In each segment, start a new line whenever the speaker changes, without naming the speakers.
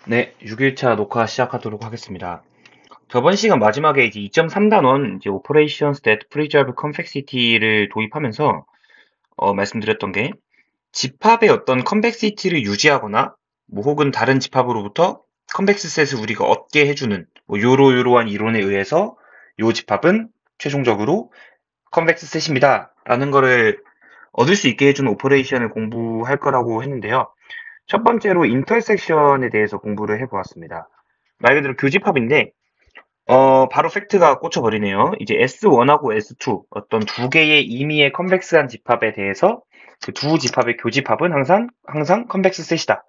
네, 6일차 녹화 시작하도록 하겠습니다. 저번 시간 마지막에 이제 2.3단원 이제 Operations that Preserve Complexity를 도입하면서 말씀드렸던 게 집합의 어떤 컴플렉시티를 유지하거나 뭐 혹은 다른 집합으로부터 컴플렉스 셋을 우리가 얻게 해주는 뭐 요러요러한 이론에 의해서 요 집합은 최종적으로 컴플렉스 셋입니다. 라는 거를 얻을 수 있게 해주는 오퍼레이션을 공부할 거라고 했는데요. 첫 번째로 인터섹션에 대해서 공부를 해보았습니다. 말 그대로 교집합인데 바로 팩트가 꽂혀버리네요. 이제 S1하고 S2 어떤 두 개의 임의의 컨벡스한 집합에 대해서 그 두 집합의 교집합은 항상 컨벡스 셋이다.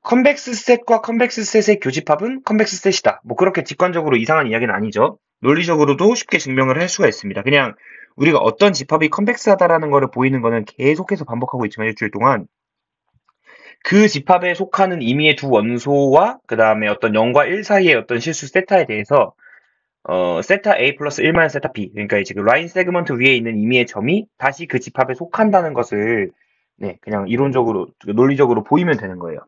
컨벡스 셋과 컨벡스 셋의 교집합은 컨벡스 셋이다. 뭐 그렇게 직관적으로 이상한 이야기는 아니죠. 논리적으로도 쉽게 증명을 할 수가 있습니다. 그냥 우리가 어떤 집합이 컨벡스하다라는 거를 보이는 거는 계속해서 반복하고 있지만 일주일 동안 그 집합에 속하는 임의의 두 원소와 그 다음에 어떤 0과 1 사이의 어떤 실수 세타에 대해서 세타 A 플러스 1 마이너스 세타 B 그러니까 이제 그 라인 세그먼트 위에 있는 임의의 점이 다시 그 집합에 속한다는 것을 네, 그냥 이론적으로 논리적으로 보이면 되는 거예요.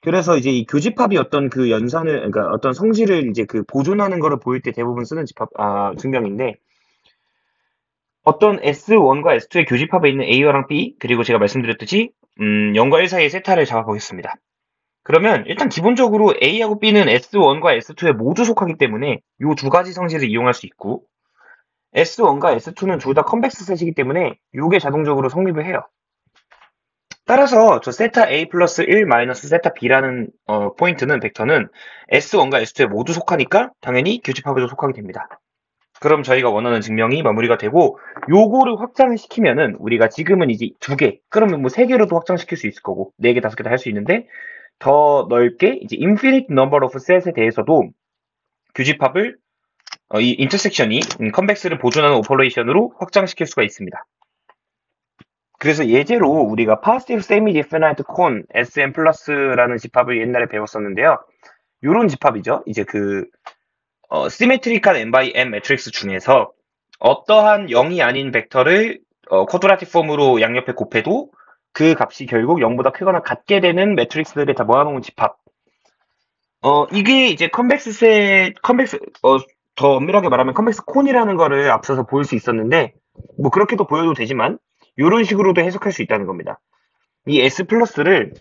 그래서 이제 이 교집합이 어떤 그 연산을 그러니까 어떤 성질을 이제 그 보존하는 거를 보일 때 대부분 쓰는 증명인데 어떤 S1과 S2의 교집합에 있는 A와랑 B 그리고 제가 말씀드렸듯이 0과 1 사이의 세타를 잡아보겠습니다. 그러면 일단 기본적으로 A하고 B는 S1과 S2에 모두 속하기 때문에 이 두 가지 성질을 이용할 수 있고 S1과 S2는 둘 다 컨벡스 셋이기 때문에 이게 자동적으로 성립을 해요. 따라서 저 세타 A 플러스 1 마이너스 세타 B라는 포인트는 벡터는 S1과 S2에 모두 속하니까 당연히 교집합에도 속하게 됩니다. 그럼 저희가 원하는 증명이 마무리가 되고 요거를 확장을 시키면은 우리가 지금은 이제 두 개, 그러면 뭐 세 개로도 확장시킬 수 있을 거고 네 개, 다섯 개 다 할 수 있는데 더 넓게 이제 infinite number of set에 대해서도 교집합을 이 인터섹션이 컨벡스를 보존하는 오퍼레이션으로 확장시킬 수가 있습니다. 그래서 예제로 우리가 positive semi-definite cone Sn 플러스라는 집합을 옛날에 배웠었는데요. 요런 집합이죠. 이제 그 시메트리컬 n by n 매트릭스 중에서 어떠한 0이 아닌 벡터를 쿼드라틱 폼으로 양옆에 곱해도 그 값이 결국 0보다 크거나 같게 되는 매트릭스들을 다 모아놓은 집합. 이게 이제 더 엄밀하게 말하면 컨벡스 콘이라는 거를 앞서서 보일 수 있었는데, 뭐 그렇게도 보여도 되지만, 이런 식으로도 해석할 수 있다는 겁니다. 이 S 플러스를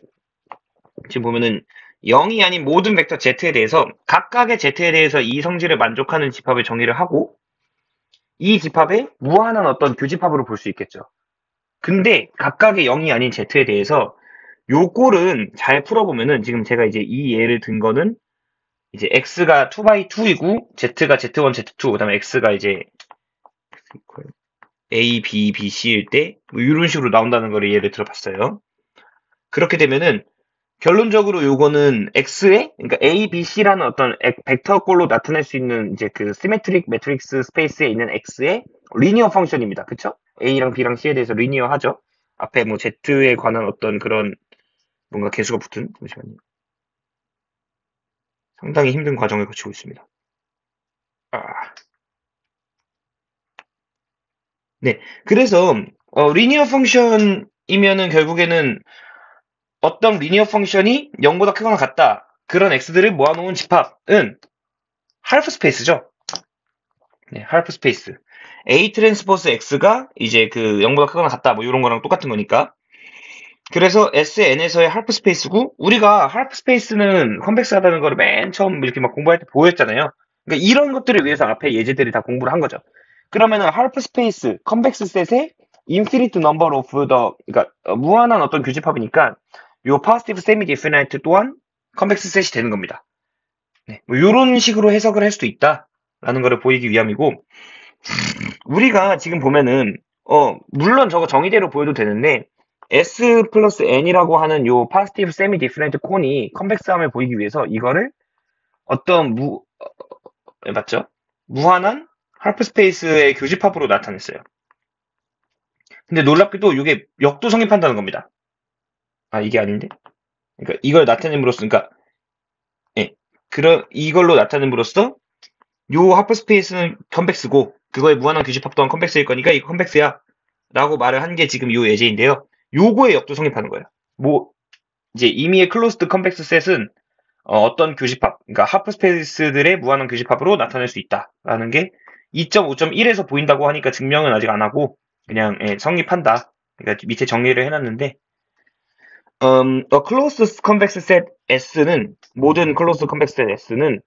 지금 보면은 0이 아닌 모든 벡터 Z에 대해서 각각의 Z에 대해서 이 성질을 만족하는 집합을 정의를 하고, 이 집합에 무한한 어떤 교집합으로 볼 수 있겠죠. 근데 각각의 0이 아닌 Z에 대해서 요 꼴은 잘 풀어보면은 지금 제가 이제 이 예를 든 거는 이제 x가 2x2이고 z가 z1, z2, 그다음에 x가 이제 a, b, b, c일 때 뭐 이런 식으로 나온다는 거를 예를 들어봤어요. 그렇게 되면은 결론적으로 요거는 x에 그러니까 a, b, c라는 어떤 벡터꼴로 나타낼 수 있는 이제 그 시메트릭 매트릭스 스페이스에 있는 x의 리니어 펑션입니다. 그쵸? a랑 b랑 c에 대해서 리니어하죠. 앞에 뭐 z에 관한 어떤 그런 뭔가 개수가 붙은 잠시만요. 상당히 힘든 과정을 거치고 있습니다. 아. 네. 그래서 리니어 펑션이면은 결국에는 어떤 리니어 펑션이 0보다 크거나 같다. 그런 x들을 모아놓은 집합은 할프 스페이스죠. 네, 할프 스페이스. A 트랜스포스 x가 이제 그 0보다 크거나 같다. 뭐 이런 거랑 똑같은 거니까. 그래서 SN에서의 할프 스페이스고 우리가 할프 스페이스는 컨벡스하다는 거를 맨 처음 이렇게 막 공부할 때 보였잖아요. 그러니까 이런 것들을 위해서 앞에 예제들이 다 공부를 한 거죠. 그러면은 할프 스페이스 컨벡스 셋의 infinite number of the 그러니까 무한한 어떤 교집합이니까 요 positive semi definite 또한 컨벡스 셋이 되는 겁니다. 네, 뭐 이런 식으로 해석을 할 수도 있다라는 거를 보이기 위함이고 우리가 지금 보면은 물론 저거 정의대로 보여도 되는데 S 플러스 N이라고 하는 요 파스티브 세미 디퍼런트 콘이 컨벡스함을 보이기 위해서 이거를 어떤 맞죠? 무한한 할프 스페이스의 교집합으로 나타냈어요. 근데 놀랍게도 이게 역도 성립한다는 겁니다. 아, 이게 아닌데? 그러니까 이걸 나타냄으로써, 그러니까, 예. 이걸로 나타냄으로써 요 하프 스페이스는 컨벡스고 그거의 무한한 교집합 또한 컨벡스일 거니까 이거 컨벡스야. 라고 말을 한 게 지금 요 예제인데요. 요거의 역도 성립하는 거예요. 뭐 이제 임의의 클로스드 컨벡스 셋은 어떤 교집합, 그러니까 하프 스페이스들의 무한한 교집합으로 나타낼 수 있다라는 게 2.5.1에서 보인다고 하니까 증명은 아직 안 하고 그냥 성립한다. 그러니까 밑에 정리를 해놨는데 a closed convex set S는 모든 closed convex set S는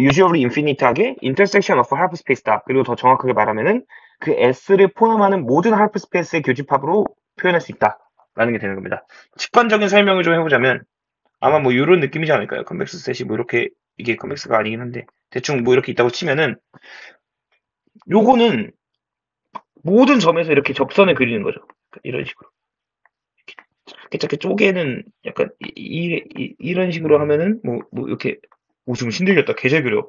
usually infinite하게 intersection of half space다. 그리고 더 정확하게 말하면은 그 S를 포함하는 모든 half space의 교집합으로 표현할 수 있다라는 게 되는 겁니다. 직관적인 설명을 좀 해보자면 아마 뭐 이런 느낌이지 않을까요? 컨벡스 셋이 뭐 이렇게 이게 컨벡스가 아니긴 한데 대충 뭐 이렇게 있다고 치면은 요거는 모든 점에서 이렇게 접선을 그리는 거죠. 이런 식으로. 작게 쪼개는 약간 이런 식으로 하면은 뭐 이렇게 좀 신들렸다. 개잘 그려.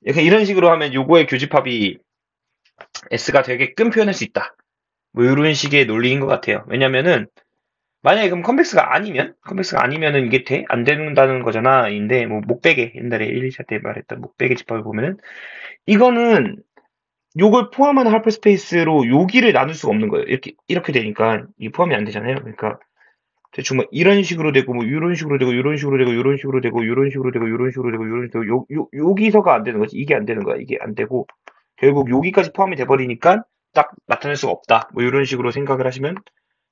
약간 이런 식으로 하면 요거의 교집합이 S가 되게끔 표현할 수 있다. 뭐 이런 식의 논리인 것 같아요. 왜냐면은 만약에 그럼 컨벡스가 아니면은 이게 돼? 안 된다는 거잖아. 인데 뭐 목베개 옛날에 1, 2차 때 말했던 목베개 집합을 보면은 이거는 요걸 포함하는 하이퍼스페이스로 여기를 나눌 수가 없는 거예요. 이렇게 되니까 이게 포함이 안 되잖아요. 그러니까 대충 뭐 이런 식으로 되고 뭐 이런 식으로 되고 이런 식으로 되고 이런 식으로 되고 이런 식으로 되고 이런 식으로 되고 이런 식으로 여기서가 안 되는 거지. 이게 안 되는 거야. 이게 안 되고 결국 여기까지 포함이 돼 버리니까 딱 나타낼 수가 없다. 뭐 이런 식으로 생각을 하시면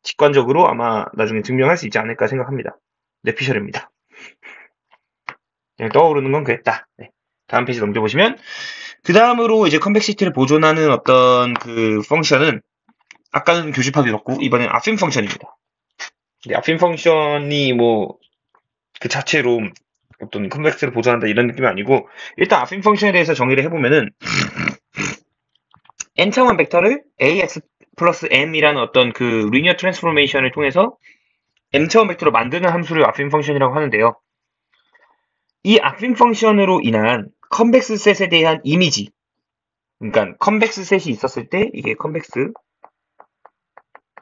직관적으로 아마 나중에 증명할 수 있지 않을까 생각합니다. 네, 피셜입니다. 그냥 떠오르는 건 그랬다. 네. 다음 페이지 넘겨보시면 그 다음으로 이제 컨벡시티를 보존하는 어떤 그 펑션은 아까는 교집합이었고 이번엔 아핀 펑션입니다. 근데 아핀 펑션이 뭐 그 자체로 어떤 컨벡스를 보존한다 이런 느낌이 아니고 일단 아핀 펑션에 대해서 정의를 해보면은 n차원 벡터를 ax 플러스 m이라는 어떤 그 리니어 트랜스포메이션을 통해서 m차원 벡터로 만드는 함수를 아핀 펑션이라고 하는데요. 이 아핀 펑션으로 인한 컨벡스 셋에 대한 이미지, 그러니까 컨벡스 셋이 있었을 때 이게 컨벡스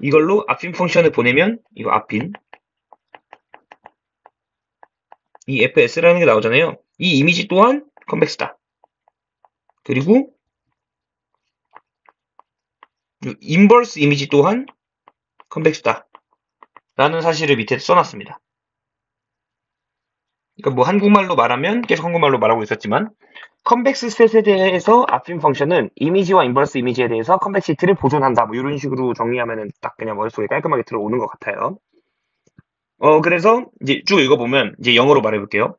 이걸로 아핀 펑션을 보내면 이거 아핀 이 fs라는 게 나오잖아요. 이 이미지 또한 컨벡스다. 그리고 인버스 이미지 또한 컨벡스다. 라는 사실을 밑에 써놨습니다. 그러니까 뭐 한국말로 말하면 계속 한국말로 말하고 있었지만 컨벡스 셋에 대해서 아핀 펑션은 이미지와 인버스 이미지에 대해서 컨벡시티를 보존한다. 뭐 이런 식으로 정리하면은 딱 그냥 머릿속에 깔끔하게 들어오는 것 같아요. 그래서 이제 쭉 읽어보면 이제 영어로 말해볼게요.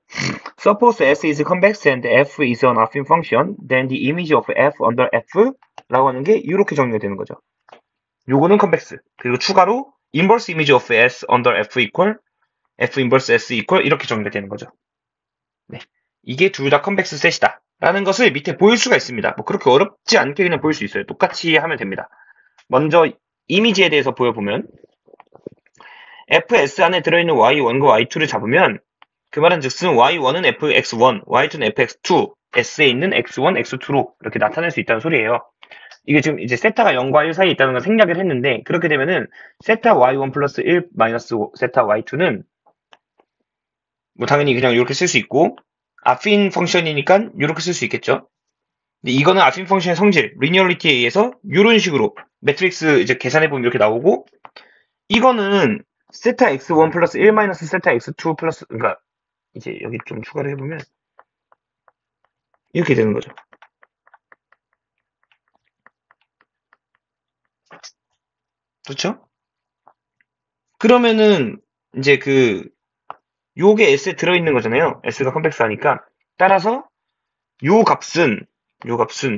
Suppose S is convex and F is an affine function, then the image of F under F 라고 하는 게 이렇게 정리가 되는 거죠. 요거는 convex. 그리고 추가로 inverse image of S under F equal F inverse S equal 이렇게 정리가 되는 거죠. 네. 이게 둘 다 convex 셋이다. 라는 것을 밑에 보일 수가 있습니다. 뭐 그렇게 어렵지 않게 그냥 보일 수 있어요. 똑같이 하면 됩니다. 먼저 이미지에 대해서 보여보면 fs 안에 들어있는 y1과 y2를 잡으면 그 말은 즉슨 y1은 fx1, y2는 fx2, s에 있는 x1, x2로 이렇게 나타낼 수 있다는 소리예요. 이게 지금 이제 세타가 0과 1 사이에 있다는 걸 생략을 했는데 그렇게 되면은 세타 y1 플러스 1 마이너스 세타 y2는 뭐 당연히 그냥 이렇게 쓸 수 있고 아핀 펑션이니까 이렇게 쓸 수 있겠죠. 근데 이거는 아핀 펑션의 성질, 리니어리티에 의해서 이런 식으로 매트릭스 이제 계산해보면 이렇게 나오고 이거는 세타 x1 플러스 1 마이너스 세타 x2 플러스 그러니까 이제 여기 좀 추가를 해보면 이렇게 되는 거죠. 그렇죠? 그러면은 이제 요게 S에 들어있는 거잖아요. S가 컴플렉스 하니까 따라서 요 값은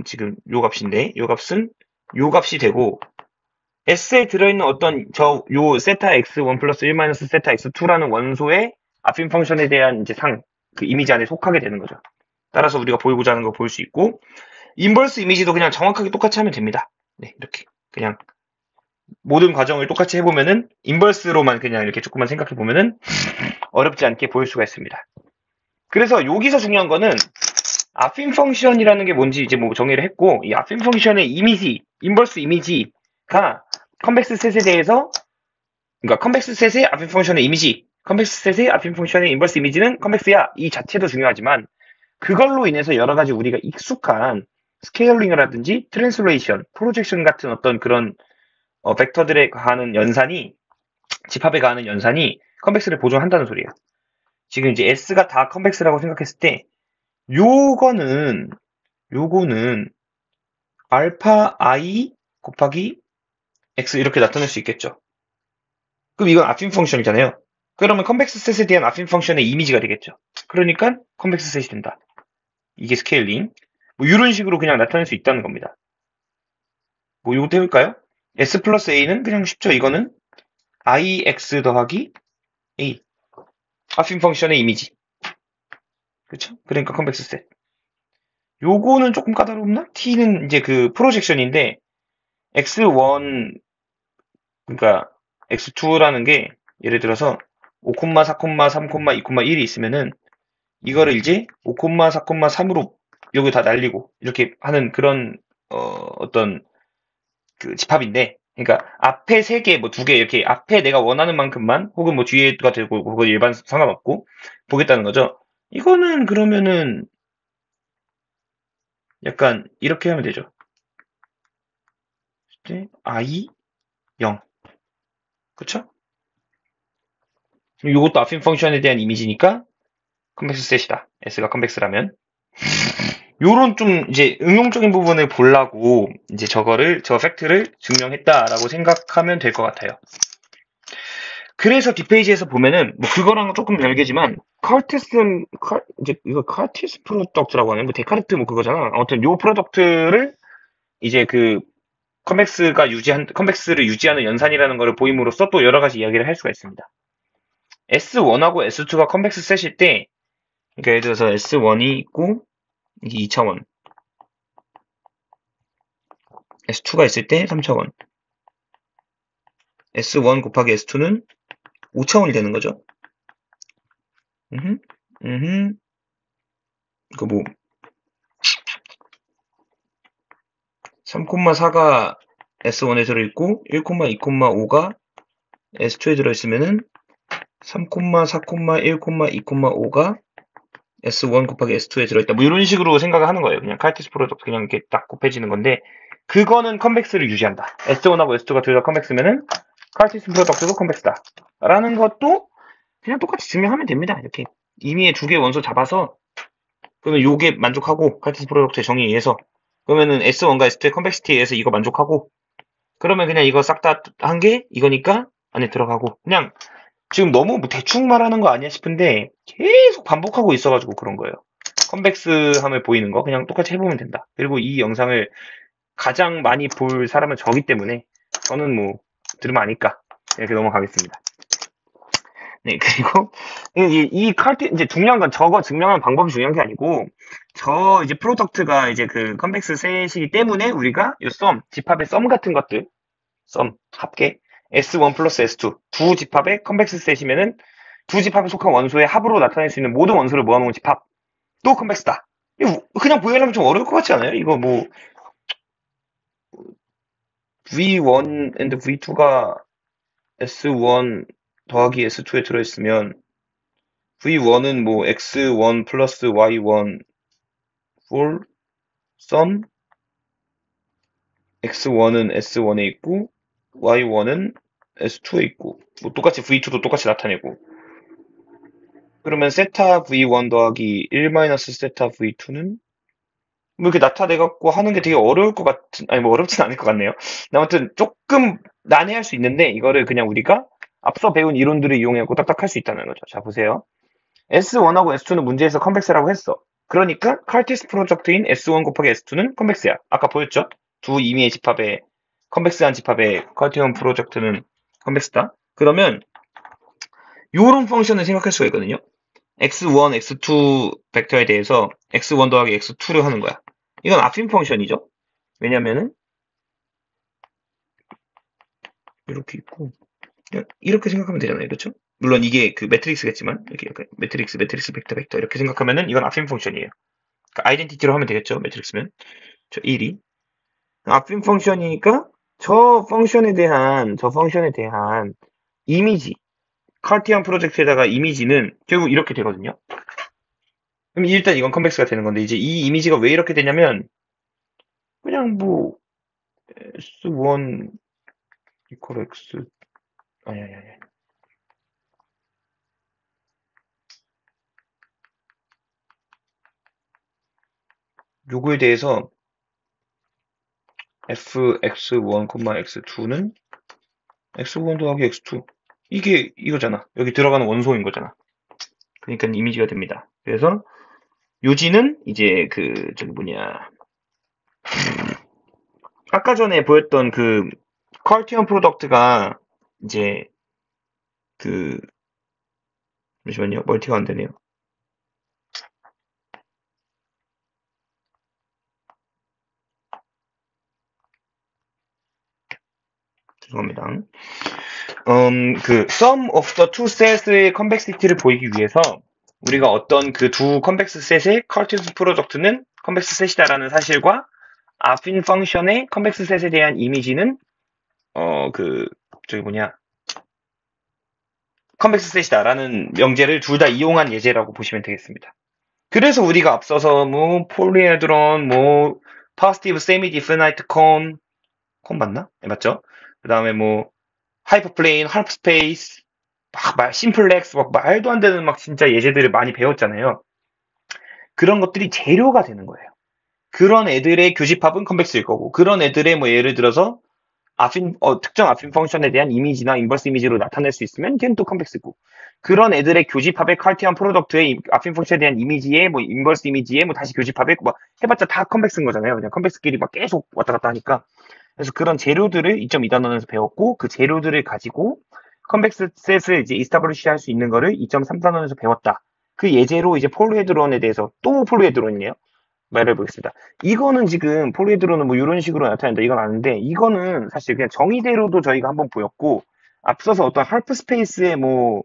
지금 요 값인데 요 값은 요 값이 되고 S에 들어있는 어떤 요 세타 x1 플러스 1 마이너스 세타 x2라는 원소의 아핀 펑션에 대한 이제 그 이미지 안에 속하게 되는 거죠. 따라서 우리가 보이고자 하는 거 볼 수 있고 인버스 이미지도 그냥 정확하게 똑같이 하면 됩니다. 네, 이렇게 그냥 모든 과정을 똑같이 해보면은 인버스로만 그냥 이렇게 조금만 생각해 보면은 어렵지 않게 보일 수가 있습니다. 그래서 여기서 중요한 거는 아핀 펑션이라는 게 뭔지 이제 뭐 정의를 했고 이 아핀 펑션의 이미지, 인버스 이미지가 컨벡스 셋에 대해서 그러니까 컨벡스 셋의 아핀 펑션의 이미지, 컨벡스 셋의 아핀 펑션의 인버스 이미지는 컨벡스야 이 자체도 중요하지만 그걸로 인해서 여러 가지 우리가 익숙한 스케일링이라든지 트랜슬레이션, 프로젝션 같은 어떤 그런 벡터들에 가하는 연산이 집합에 가하는 연산이 컨벡스를 보존한다는 소리예요. 지금 이제 S가 다 컨벡스라고 생각했을 때, 요거는, 요거는 알파 I 곱하기 X 이렇게 나타낼 수 있겠죠. 그럼 이건 아핀 펑션이잖아요. 그러면 컨벡스 셋에 대한 아핀 펑션의 이미지가 되겠죠. 그러니까 컨벡스 셋이 된다. 이게 스케일링. 뭐 이런 식으로 그냥 나타낼 수 있다는 겁니다. 뭐 이것도 해볼까요? S 플러스 A는 그냥 쉽죠. 이거는 IX 더하기 A. 아핀 펑션의 이미지. 그렇죠? 그러니까 컨벡스 셋. 요거는 조금 까다롭나? T는 이제 그 프로젝션인데 X1 그러니까 X2라는 게 예를 들어서 5, 4, 3, 2, 1이 있으면은 이거를 이제 5, 4, 3으로 여기 다 날리고 이렇게 하는 그런 어떤 그 집합인데 그러니까 앞에 세 개, 뭐 두 개 이렇게 앞에 내가 원하는 만큼만 혹은 뭐 뒤에가 되고 그거 일반 상관없고 보겠다는 거죠. 이거는 그러면은 약간 이렇게 하면 되죠. I 0. 그쵸? 이것도 아핀 펑션에 대한 이미지니까 컨벡스 셋이다. S가 컨벡스라면. 요런 좀 이제 응용적인 부분을 보려고 이제 저 팩트를 증명했다라고 생각하면 될 것 같아요. 그래서 뒷페이지에서 보면은 뭐 그거랑 조금 별개지만 이제 이거 칼티스 프로덕트라고 하는 뭐 데카르트 뭐 그거잖아. 아무튼 요 프로덕트를 이제 그 컨벡스를 유지하는 연산이라는 것을 보임으로써 또 여러 가지 이야기를 할 수가 있습니다. S1하고 S2가 컨벡스 셋일 때 그러니까 예를 들어서 S1이 있고 이게 2차원 S2가 있을 때 3차원 S1 곱하기 S2는 5차원이 되는 거죠. 음, 음, 그 뭐, 3,4가 S1에 들어있고, 1,2,5가 S2에 들어있으면은, 3, 4, 1, 2,5가 S1 곱하기 S2에 들어있다. 뭐, 이런 식으로 생각을 하는 거예요. 그냥 칼티스 프로덕트 그냥 이렇게 딱 곱해지는 건데, 그거는 컨벡스를 유지한다. S1하고 S2가 둘 다 컨벡스면은, 칼티스 프로덕트도 컨벡스다. 라는 것도 그냥 똑같이 증명하면 됩니다. 이렇게. 임의의 두 개의 원소 잡아서 그러면 요게 만족하고 칼티스 프로덕트의 정의에 의해서 그러면은 S1과 S2의 컨벡시티에 의해서 이거 만족하고 그러면 그냥 이거 싹 다 한 게 이거니까 안에 들어가고 그냥 지금 너무 뭐 대충 말하는 거 아니야 싶은데 계속 반복하고 있어가지고 그런 거예요. 컨벡스함을 보이는 거 그냥 똑같이 해보면 된다. 그리고 이 영상을 가장 많이 볼 사람은 저기 때문에 저는 뭐 들으면 아니까 이렇게 넘어가겠습니다. 네, 그리고 이 칼퇴 이제 중요한 건 저거 증명하는 방법이 중요한 게 아니고 저 이제 프로덕트가 이제 그 컨벡스 셋이기 때문에 우리가 이 집합의 썸 같은 것들 합계 S1 플러스 S2 두 집합의 컨벡스 셋이면은 두 집합에 속한 원소의 합으로 나타낼 수 있는 모든 원소를 모아놓은 집합 또 컨벡스다. 이거 그냥 보여하면 좀 어려울 것 같지 않아요? 이거 뭐 V1 and V2가 S1 더하기 S2에 들어있으면 V1은 뭐 X1 플러스 Y1 for sum X1은 S1에 있고 Y1은 S2에 있고 뭐 똑같이 V2도 똑같이 나타내고 그러면 세타 V1 더하기 1 마이너스 세타 V2는 뭐 이렇게 나타내갖고 하는 게 되게 어려울 것 같은 아니 뭐 어렵진 않을 것 같네요. 아무튼 조금 난해할 수 있는데 이거를 그냥 우리가 앞서 배운 이론들을 이용해갖고 딱딱 할 수 있다는 거죠. 자 보세요. S1하고 S2는 문제에서 컨벡스라고 했어. 그러니까 칼티스 프로덕트인 S1 곱하기 S2는 컨벡스야. 아까 보였죠? 두 임의의 집합에 컨벡스한 집합의 칼티온 프로젝트는 컨벡스다. 그러면 요런 펑션을 생각할 수가 있거든요. x1, x2 벡터에 대해서 x1 더하기 x2를 하는 거야. 이건 아핀 펑션이죠. 왜냐면은 이렇게 있고 이렇게 생각하면 되잖아요. 그렇죠? 물론 이게 그 매트릭스겠지만 이렇게 약간 매트릭스, 벡터 이렇게 생각하면은 이건 아핀 펑션이에요. 그러니까 아이덴티티로 하면 되겠죠. 매트릭스면. 저 1이. 아핀 펑션이니까 저 펑션에 대한 이미지, 카르티안 프로젝트에다가 이미지는 결국 이렇게 되거든요. 그럼 일단 이건 컨벡스가 되는 건데 이제 이 이미지가 왜 이렇게 되냐면 그냥 뭐 S1 이퀄 X 아니 요거에 대해서 fx1, x2는 x1 더하기 x2 이게 이거잖아. 여기 들어가는 원소인 거잖아. 그러니까 이미지가 됩니다. 그래서 요지는 이제 그 저기 뭐냐 아까 전에 보였던 그 컬티언 프로덕트가 이제 그 잠시만요. 멀티가 안 되네요. 죄송합니다. 그 sum of the two sets의 convexity를 보이기 위해서 우리가 어떤 그 두 convex set의 Cartesian 프로덕트는 convex set이다라는 사실과 affine function의 convex set에 대한 이미지는 그 저기 뭐냐 convex set이다라는 명제를 둘 다 이용한 예제라고 보시면 되겠습니다. 그래서 우리가 앞서서 뭐 폴리헤드론, 뭐 positive semi-definite cone 맞나? 네, 맞죠? 그 다음에 뭐 하이퍼플레인, 할프스페이스, 심플렉스, 막 말도 안 되는 막 진짜 예제들을 많이 배웠잖아요. 그런 것들이 재료가 되는 거예요. 그런 애들의 교집합은 컨벡스일 거고, 그런 애들의 뭐 예를 들어서 특정 아핀 펑션에 대한 이미지나 인버스 이미지로 나타낼 수 있으면 걔는 또 컨벡스고, 그런 애들의 교집합의 칼티안 프로덕트의 아핀 펑션에 대한 이미지에 뭐 인버스 이미지에 뭐 다시 교집합에 막 해봤자 다 컨벡스인 거잖아요. 그냥 컨벡스끼리 막 계속 왔다 갔다 하니까. 그래서 그런 재료들을 2.2단원에서 배웠고 그 재료들을 가지고 컨벡스 셋을 이제 이스타블리시 할 수 있는 거를 2.3단원에서 배웠다. 그 예제로 이제 폴리헤드론에 대해서 또 폴리헤드론이네요. 말해 보겠습니다. 이거는 지금 폴리헤드론은 뭐 이런 식으로 나타낸다 이건 아는데 이거는 사실 그냥 정의대로도 저희가 한번 보였고 앞서서 어떤 할프 스페이스의 뭐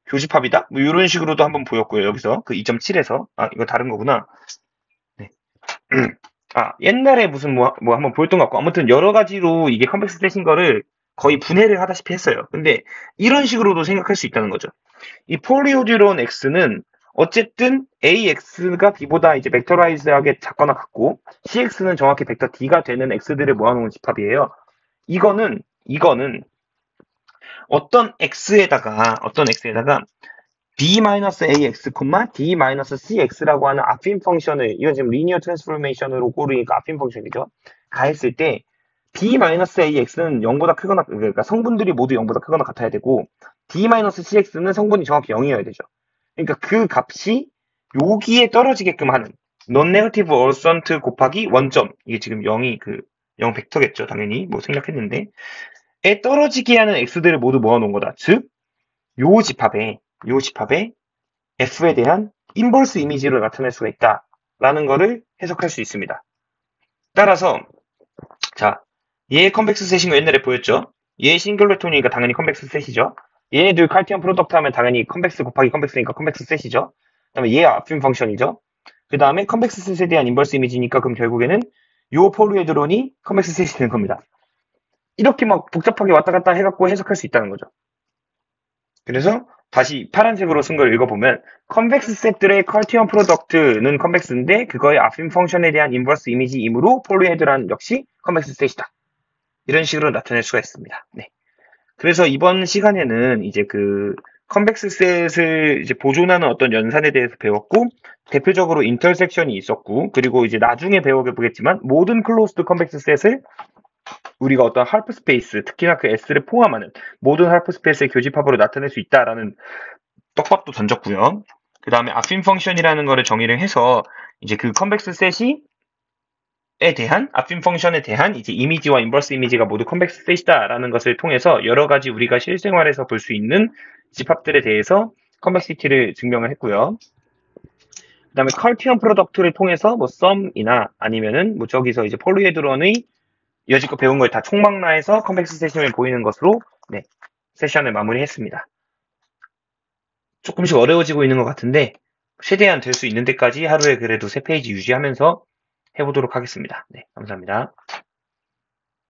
교집합이다? 뭐 이런 식으로도 한번 보였고요. 여기서 그 2.7에서 이거 다른 거구나. 네. 옛날에 무슨 뭐 한번 보였던 것 같고, 아무튼 여러 가지로 이게 컨벡스 셋인 거를 거의 분해를 하다시피 했어요. 근데 이런 식으로도 생각할 수 있다는 거죠. 이 폴리오듀론 X는 어쨌든 AX가 B보다 이제 벡터라이즈하게 작거나 같고, CX는 정확히 벡터 D가 되는 X들을 모아놓은 집합이에요. 이거는 어떤 X에다가 D-AX, D-CX라고 하는 아핀 펑션을, 이건 지금 리니어 트랜스포메이션으로 고르니까 아핀 펑션이죠. 가했을 때, D-AX는 0보다 크거나, 그러니까 성분들이 모두 0보다 크거나 같아야 되고, D-CX는 성분이 정확히 0이어야 되죠. 그러니까 그 값이 여기에 떨어지게끔 하는, non-negative 어선트 곱하기 원점, 이게 지금 0 벡터겠죠, 당연히. 뭐 생략했는데, 에 떨어지게 하는 X들을 모두 모아놓은 거다. 즉, 요 집합에 F에 대한 인버스 이미지로 나타낼 수가 있다라는 거를 해석할 수 있습니다. 따라서 자, 얘 컨벡스 셋인 거 옛날에 보였죠? 얘 싱글레톤이니까 당연히 컨벡스 셋이죠. 얘네들 칼티언 프로덕트 하면 당연히 컨벡스 곱하기 컨벡스니까 컨벡스 셋이죠. 그 다음에 얘 아핀 펑션이죠. 그 다음에 컨벡스 셋에 대한 인버스 이미지니까 그럼 결국에는 요 폴리헤드론이 컨벡스 셋이 되는 겁니다. 이렇게 막 복잡하게 왔다 갔다 해갖고 해석할 수 있다는 거죠. 그래서 다시 파란색으로 쓴 걸 읽어보면 컨벡스 셋들의 컬티언 프로덕트는 컨벡스인데 그거의 아핀 펑션에 대한 인버스 이미지이므로 폴리헤드란 역시 컨벡스 셋이다. 이런 식으로 나타낼 수가 있습니다. 네. 그래서 이번 시간에는 이제 그 컨벡스 셋을 이제 보존하는 어떤 연산에 대해서 배웠고 대표적으로 인터섹션이 있었고 그리고 이제 나중에 배워보겠지만 모든 클로스드 컨벡스 셋을 우리가 어떤 할프 스페이스, 특히나 그 S를 포함하는 모든 할프 스페이스의 교집합으로 나타낼 수 있다라는 떡밥도 던졌고요. 그 다음에 아핀 펑션이라는 거를 정의를 해서 이제 그 컨벡스 셋이 아핀 펑션에 대한 이제 이미지와 인버스 이미지가 모두 컨벡스 셋이다라는 것을 통해서 여러 가지 우리가 실생활에서 볼 수 있는 집합들에 대해서 컨벡시티를 증명을 했고요. 그 다음에 컬티언 프로덕트를 통해서 뭐 썸이나 아니면은 뭐 저기서 이제 폴리헤드론의 여지껏 배운 걸 다 총망라해서 컨벡스 셋임을 보이는 것으로 네, 세션을 마무리했습니다. 조금씩 어려워지고 있는 것 같은데 최대한 될 수 있는 데까지 하루에 그래도 3페이지 유지하면서 해보도록 하겠습니다. 네, 감사합니다.